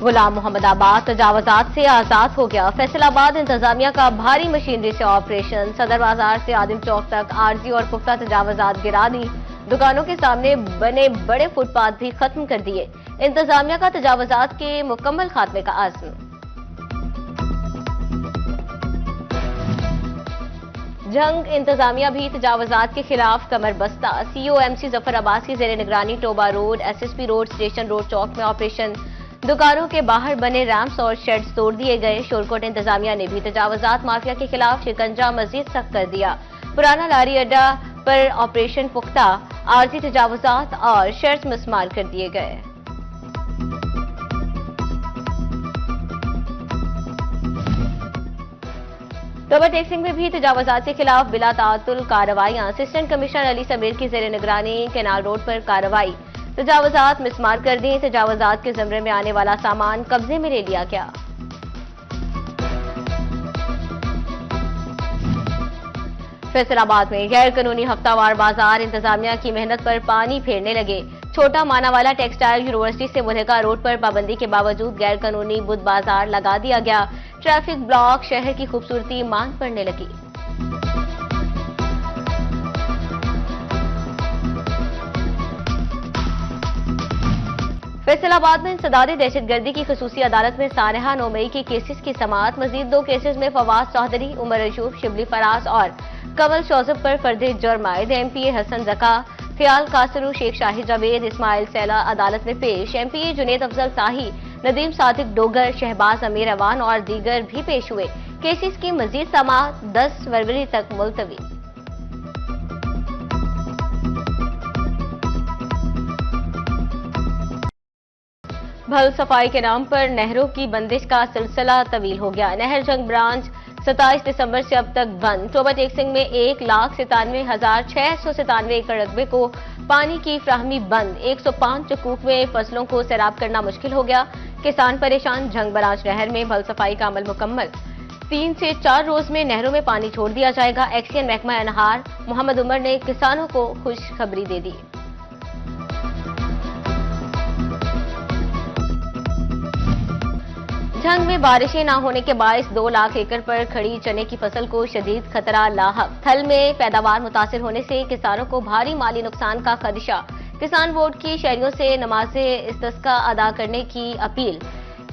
गुलाम मोहम्मदाबाद तजावजात से आजाद हो गया। फैसलाबाद इंतजामिया का भारी मशीनरी से ऑपरेशन। सदर बाजार से आदिम चौक तक आरजी और पुख्ता तजावजात गिरा दी। दुकानों के सामने बने बड़े फुटपाथ भी खत्म कर दिए। इंतजामिया का तजावजात के मुकम्मल खात्मे का आज़्म। जंग इंतजामिया भी तजावजात के खिलाफ कमर बस्ता। COMC जफर अब्बास की जेर निगरानी Toba road, SSP road, station road चौक में ऑपरेशन। दुकानों के बाहर बने रैम्प्स और शेड्स तोड़ दिए गए। शोरकोट इंतजामिया ने भी तजावजात माफिया के खिलाफ शिकंजा मजीद सख्त कर दिया। पुराना लारी अड्डा पर ऑपरेशन पुख्ता, आरजी तजावजात और शेड्स मिसमार कर दिए गए। टोबा टेक्सिंग में भी तजावजात के खिलाफ बिला ताअतुल कार्रवाइयां। असिस्टेंट कमिश्नर अली सबीर की जेर निगरानी कैनाल रोड पर कार्रवाई। तजावजात मिसमार कर दी। तजावजात के ज़मरे में आने वाला सामान कब्जे में ले लिया गया। फैसलाबाद में गैर कानूनी हफ्तावार बाजार। इंतजामिया की मेहनत पर पानी फेरने लगे। छोटा मानावाला टेक्सटाइल यूनिवर्सिटी से मुल्हिका रोड पर पाबंदी के बावजूद गैर कानूनी बुध बाजार लगा दिया गया। ट्रैफिक ब्लॉक, शहर की खूबसूरती मांग पड़ने लगी। फैसलाबाद में इंसदादी दहशतगर्दी की खसूसी अदालत में सानहा 9 मई के केसेस की समाअत। मजीद 2 केसेस में फवाद चौधरी, उमर अयूब, शिबली फराज और कमल शौजब पर फर्द जुर्म आयद। MPA हसन जका, ख्याल कासरू, शेख शाहिद जावेद, इस्माइल सैला अदालत में पेश। MPA जुनेद अफजल शाही, नदीम सादिक डोगर, शहबाज अमीर अवान और दीगर भी पेश हुए। केसेस की मजीद समाअत 10 फरवरी तक मुलतवी। भल सफाई के नाम पर नहरों की बंदिश का सिलसिला तवील हो गया। नहर जंग ब्रांच 27 दिसंबर से अब तक बंद। टोबा टेक्सिंग में 1,97,697 एकड़ रकबे को पानी की फ्राहमी बंद। 105 चकूक में फसलों को सैराब करना मुश्किल हो गया। किसान परेशान। जंग ब्रांच नहर में भल सफाई का अमल मुकम्मल। 3 से 4 रोज में नहरों में पानी छोड़ दिया जाएगा। एक्सियन महकमा अनहार मोहम्मद उमर ने किसानों को खुशखबरी दे दी। जंग में बारिशें न होने के बायस 2 लाख एकड़ पर खड़ी चने की फसल को शदीद खतरा लाहक। थल में पैदावार मुतासिर होने से किसानों को भारी माली नुकसान का खदशा। किसान बोर्ड की शहरियों से नमाज़े इस्तिस्का अदा करने की अपील।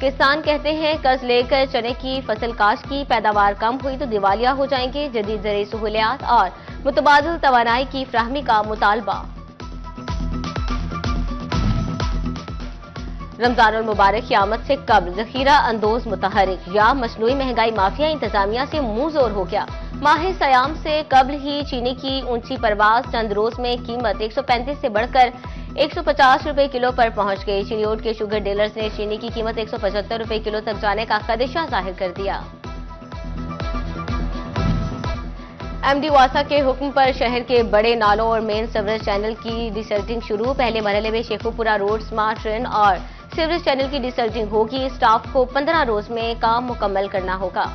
किसान कहते हैं कर्ज लेकर चने की फसल काश्त की, पैदावार कम हुई तो दिवालिया हो जाएंगे। जदीद ज़रूरी सहूलियात और मुतबादिल तवानाई की फ्राहमी का मुतालबा। रमजानुल मुबारक की आमद से कब्ल जखीरा अंदोज मुतहरिक या मसनूई महंगाई माफिया इंतजामिया से मुंह जोर हो गया। माह सयाम से कब्ल ही चीनी की ऊंची परवाज। चंद रोज में कीमत 135 से बढ़कर 150 रुपए किलो पर पहुंच गई। चिनियोट के शुगर डीलर्स ने चीनी की कीमत 175 रुपए किलो तक जाने का खदशा जाहिर कर दिया। MD वासा के हुक्म पर शहर के बड़े नालों और मेन सीवरेज चैनल की डिसल्टिंग शुरू। पहले मरहले में शेखुपुरा रोड स्मार्ट ट्रेन और सीवरेज चैनल की डिसल्टिंग होगी। स्टाफ को 15 रोज में काम मुकम्मल करना होगा।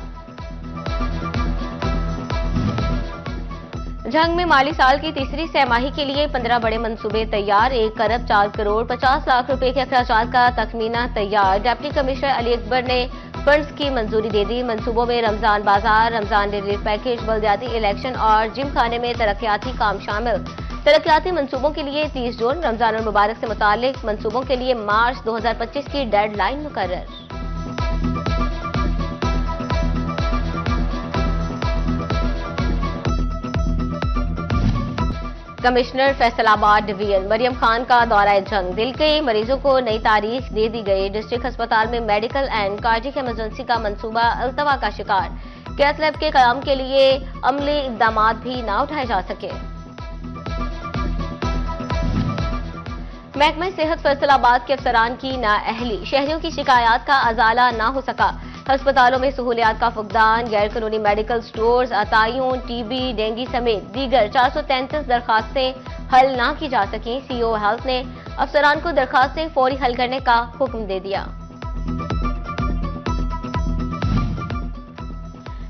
जंग में माली साल की तीसरी सहमाही के लिए 15 बड़े मंसूबे तैयार। 1 अरब 4 करोड़ 50 लाख रुपए के अखराजात का तखमीना तैयार। डिप्टी कमिश्नर अली अकबर ने फंड्स की मंजूरी दे दी। मंसूबों में रमजान बाजार, रमजान रिलीफ पैकेज, बल्दियाती इलेक्शन और जिम खाने में तरक्याती काम शामिल। तरक्याती मंसूबों के लिए 30 जून, रमजानुल मुबारक से मुतालिक मंसूबों के लिए मार्च 2025 की डेडलाइन मुकर्रर। कमिश्नर फैसलाबाद डिवीजन मरियम खान का दौरा जंग। दिल के मरीजों को नई तारीख दे दी गई। डिस्ट्रिक्ट अस्पताल में मेडिकल एंड कार्डियक इमरजेंसी का मंसूबा अल्तवा का शिकार। कैथ लैब के कयाम के लिए अमली इकदाम भी न उठाए जा सके। महकमा सेहत फैसलाबाद के अफसरान की नाअहली। शहरियों की शिकायत का अजाला न हो सका। अस्पतालों में सहूलियात का फुकदान। गैर कानूनी मेडिकल स्टोर्स, अतायुं, TB, डेंगू समेत दीगर 433 दरखास्तें हल न की जा सकी। CO हेल्थ ने अफसरान को दरखास्तें फौरी हल करने का हुक्म दे दिया।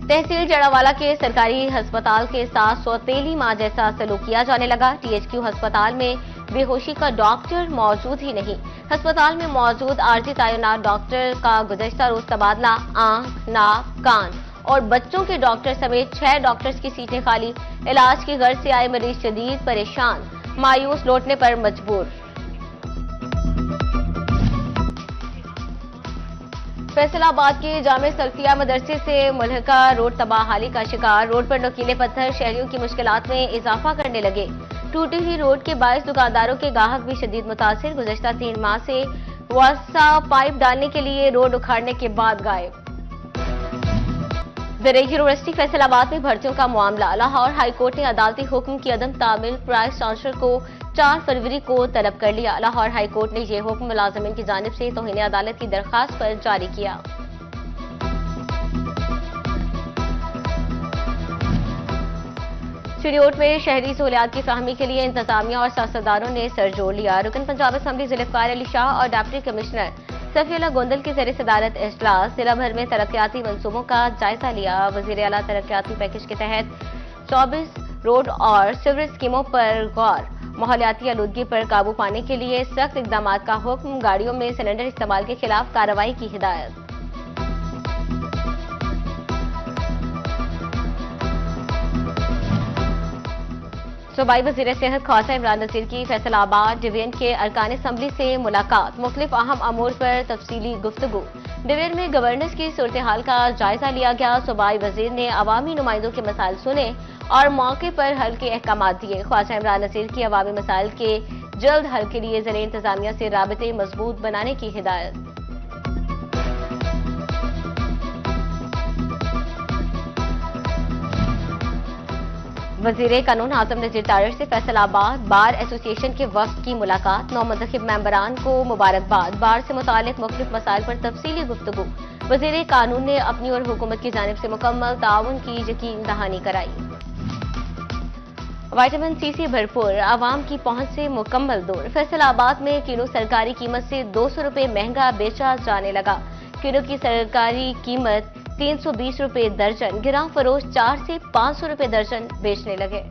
तहसील जड़ावाला के सरकारी अस्पताल के साथ सौतेली मां जैसा सलूक किया जाने लगा। THQ अस्पताल में बेहोशी का डॉक्टर मौजूद ही नहीं। अस्पताल में मौजूद आरजी तैनात डॉक्टर का गुज़श्ता रोज तबादला। आंख, नाक, कान और बच्चों के डॉक्टर समेत 6 डॉक्टर्स की सीटें खाली। इलाज की गर्ज से आए मरीज शदीद परेशान, मायूस लौटने पर मजबूर। फैसलाबाद के जामे सल्फिया मदरसे से मुल्हका रोड तबाहाली का शिकार। रोड पर नुकीले पत्थर शहरियों की मुश्किलात में इजाफा करने लगे। टूटी हुई रोड के बायस दुकानदारों के गाहक भी शदीद मुतासिर। गुज़श्ता 3 माह से वासा पाइप डालने के लिए रोड उखाड़ने के बाद गायब। दरेक यूनिवर्सिटी फैसलाबाद में भर्तियों का मामला। लाहौर हाईकोर्ट ने अदालती हुक्म की अदम तामील वाइस चांसलर को 4 फरवरी को तलब कर लिया। लाहौर हाईकोर्ट ने यह हुक्म मुलाजमीन की जानिब से तौहीन अदालत की दरखास्त पर जारी किया। चिड़ियोट में शहरी सहूलियात की फहमी के लिए इंतजामिया और सियासतदानों ने सर जोड़ लिया। रुकन पंजाब असम्बली जुल्फ़िकार अली शाह और डिप्टी कमिश्नर सफीउल्लाह गोंदल की ज़ेर सदारत इजलास। जिला भर में तरक्याती मंसूबों का जायजा लिया। वज़ीर आला तरक्याती पैकेज के तहत 24 रोड और सीवरेज स्कीमों पर गौर। माहौलियाती आलूदगी पर काबू पाने के लिए सख्त इकदाम का हुक्म। गाड़ियों में सिलेंडर इस्तेमाल के खिलाफ कार्रवाई की हिदायत। सूबाई वज़ीर सेहत ख्वाजा इमरान नज़ीर की फैसलाबाद डिवीजन के अरकान असम्बली से मुलाकात। मुख्तलिफ अहम अमूर पर तफसीली गुफ्तगू। डिवीजन में गवर्नेंस की सूरत हाल का जायजा लिया गया। सूबाई वज़ीर ने अवामी नुमाइंदों के मसाइल सुने और मौके पर हल के अहकाम दिए। ख्वाजा इमरान नज़ीर की अवामी मसाइल के जल्द हल के लिए ज़रिए इंतजामिया से राबते मजबूत बनाने की हिदायत। वज़ीर कानून आज़म नज़ीर तारिर से फैसलाबाद बार एसोसिएशन के वफ़द की मुलाकात। नौमंतखब मेंबरान को मुबारकबाद। बार से मुतालिक मुख्तलिफ मसाइल पर तफसीली गुफ्तगू। वज़ीर कानून ने अपनी और हुकूमत की जानिब से मुकम्मल ताउन की यकीन दहानी कराई। विटामिन सी से भरपूर, आवाम की पहुंच से मुकम्मल दूर। फैसलाबाद में किलो सरकारी कीमत से 200 रुपये महंगा बेचा जाने लगा। किलो की सरकारी कीमत 320 रुपये दर्जन। गिरां फरोश 4 से 500 रुपये दर्जन बेचने लगे।